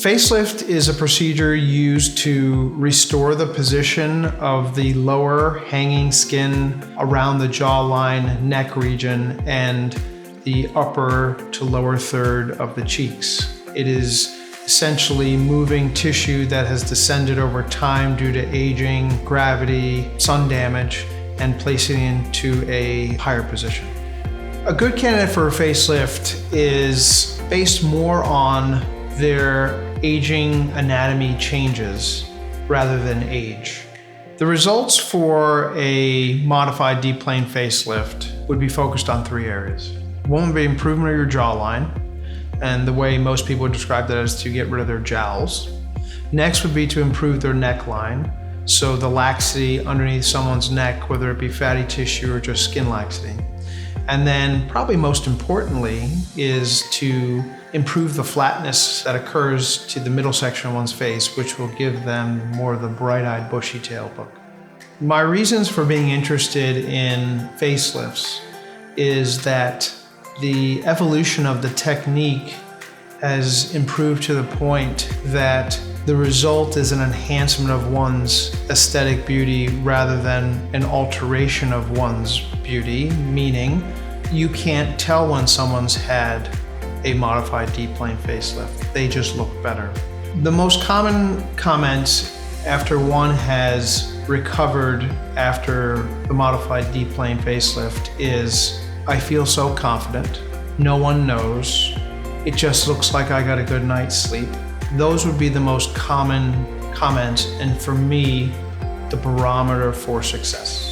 Facelift is a procedure used to restore the position of the lower hanging skin around the jawline, neck region, and the upper to lower third of the cheeks. It is essentially moving tissue that has descended over time due to aging, gravity, sun damage, and placing it into a higher position. A good candidate for a facelift is based more on their aging anatomy changes rather than age. The results for a modified deep plane facelift would be focused on 3 areas. One would be improvement of your jawline, and the way most people would describe that is to get rid of their jowls. Next would be to improve their neckline, so the laxity underneath someone's neck, whether it be fatty tissue or just skin laxity. And then probably most importantly is to improve the flatness that occurs to the middle section of one's face, which will give them more of the bright-eyed, bushy tail look. My reasons for being interested in facelifts is that the evolution of the technique has improved to the point that the result is an enhancement of one's aesthetic beauty rather than an alteration of one's beauty, meaning you can't tell when someone's had a modified deep plane facelift. They just look better. The most common comments after one has recovered after the modified deep plane facelift is, "I feel so confident. No one knows. It just looks like I got a good night's sleep." Those would be the most common comments, and for me, the barometer for success.